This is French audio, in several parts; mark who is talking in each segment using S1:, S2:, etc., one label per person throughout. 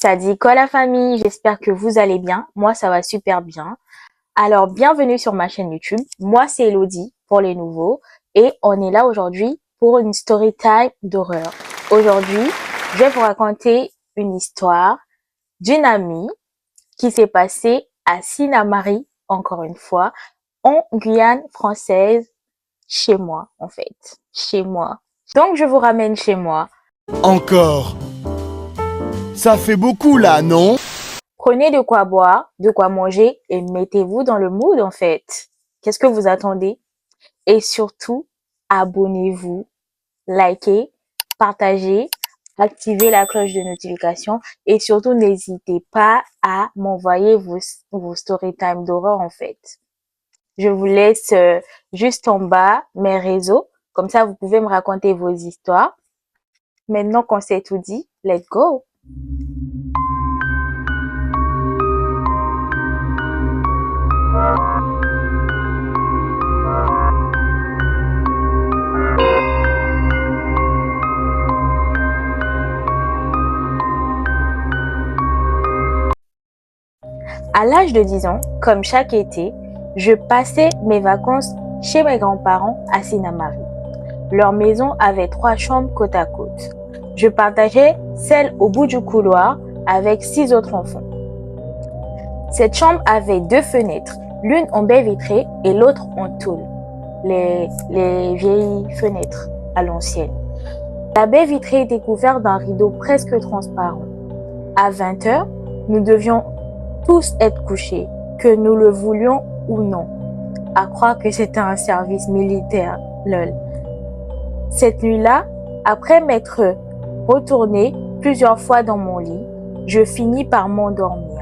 S1: Ça dit quoi la famille? J'espère que vous allez bien. Moi, ça va super bien. Alors, bienvenue sur ma chaîne YouTube. Moi, c'est Elodie pour les nouveaux et on est là aujourd'hui pour une story time d'horreur. Aujourd'hui, je vais vous raconter une histoire d'une amie qui s'est passée à Sinnamary, encore une fois, en Guyane française, chez moi, en fait. Chez moi. Donc, je vous ramène chez moi.
S2: Encore. Ça fait beaucoup là, non?
S1: Prenez de quoi boire, de quoi manger et mettez-vous dans le mood en fait. Qu'est-ce que vous attendez? Et surtout, abonnez-vous, likez, partagez, activez la cloche de notification et surtout n'hésitez pas à m'envoyer vos story time d'horreur en fait. Je vous laisse juste en bas mes réseaux, comme ça vous pouvez me raconter vos histoires. Maintenant qu'on s'est tout dit, let's go! À l'âge de 10 ans, comme chaque été, je passais mes vacances chez mes grands-parents à Sinnamary. Leur maison avait 3 chambres côte à côte. Je partageais celle au bout du couloir avec 6 autres enfants. Cette chambre avait 2 fenêtres, l'une en baie vitrée et l'autre en tôle, les vieilles fenêtres à l'ancienne. La baie vitrée était couverte d'un rideau presque transparent. À 20 h, nous devions tous être couchés, que nous le voulions ou non. À croire que c'était un service militaire, lol. Cette nuit-là, après m'être retournée plusieurs fois dans mon lit, je finis par m'endormir.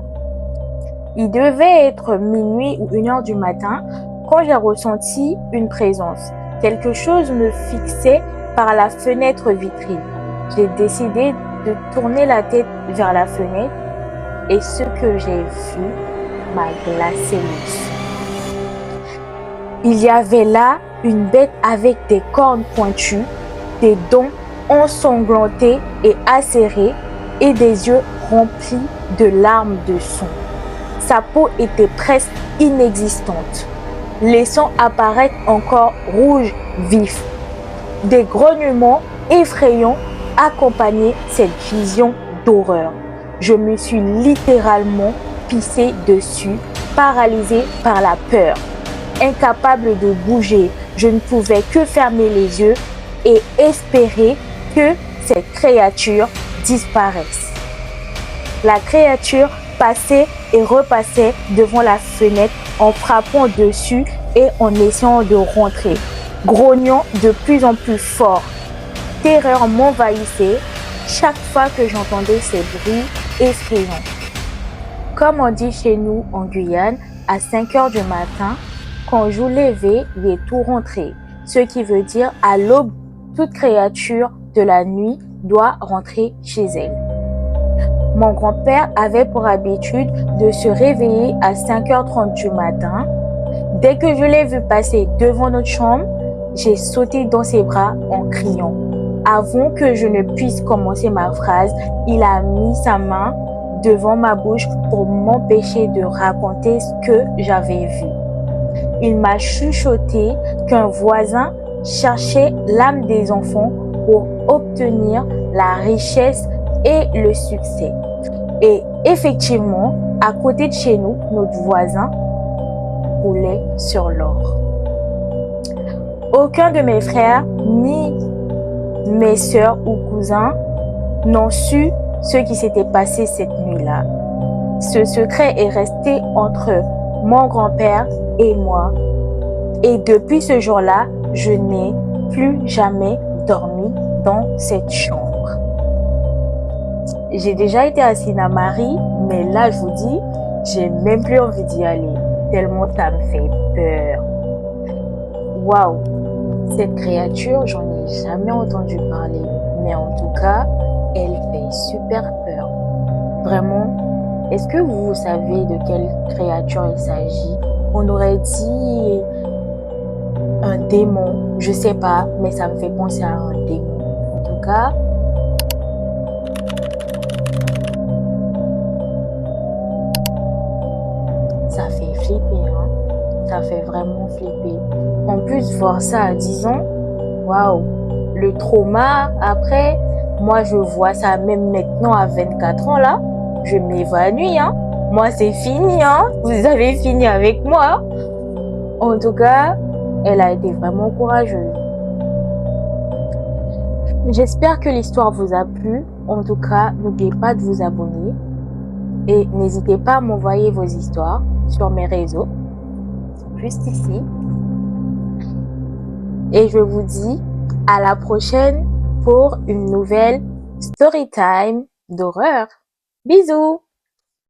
S1: Il devait être minuit ou 1 h du matin quand j'ai ressenti une présence. Quelque chose me fixait par la fenêtre vitrée. J'ai décidé de tourner la tête vers la fenêtre et ce que j'ai vu m'a glacé le sang. Il y avait là une bête avec des cornes pointues, des dents ensanglantés et acérés et des yeux remplis de larmes de sang. Sa peau était presque inexistante, laissant apparaître encore rouge vif. Des grognements effrayants accompagnaient cette vision d'horreur. Je me suis littéralement pissée dessus, paralysée par la peur. Incapable de bouger, je ne pouvais que fermer les yeux et espérer que cette créature disparaisse. La créature passait et repassait devant la fenêtre en frappant dessus et en essayant de rentrer, grognant de plus en plus fort. Terreur m'envahissait chaque fois que j'entendais ces bruits effrayants. Comme on dit chez nous en Guyane, à 5 h du matin, quand jour levé, il est tout rentré. Ce qui veut dire à l'aube, toute créature de la nuit doit rentrer chez elle. Mon grand-père avait pour habitude de se réveiller à 5 h 30 du matin. Dès que je l'ai vu passer devant notre chambre, j'ai sauté dans ses bras en criant. Avant que je ne puisse commencer ma phrase, il a mis sa main devant ma bouche pour m'empêcher de raconter ce que j'avais vu. Il m'a chuchoté qu'un voisin cherchait l'âme des enfants pour obtenir la richesse et le succès. Et effectivement, à côté de chez nous, notre voisin roulait sur l'or. Aucun de mes frères ni mes sœurs ou cousins n'ont su ce qui s'était passé cette nuit-là. Ce secret est resté entre mon grand-père et moi. Et depuis ce jour-là, je n'ai plus jamais dormi dans cette chambre. J'ai déjà été à Sinnamary, mais là, je vous dis, j'ai même plus envie d'y aller, tellement ça me fait peur. Waouh! Cette créature, j'en ai jamais entendu parler, mais en tout cas, elle fait super peur. Vraiment, est-ce que vous savez de quelle créature il s'agit? On aurait dit un démon, je sais pas, mais ça me fait penser à un démon. En tout cas, Ça fait vraiment flipper. En plus, voir ça à 10 ans, waouh, le trauma, après, moi je vois ça même maintenant à 24 ans là, je m'évanouis, hein. Moi c'est fini, hein. Vous avez fini avec moi. En tout cas, elle a été vraiment courageuse. J'espère que l'histoire vous a plu. En tout cas, n'oubliez pas de vous abonner et n'hésitez pas à m'envoyer vos histoires sur mes réseaux, juste ici. Et je vous dis à la prochaine pour une nouvelle story time d'horreur. Bisous!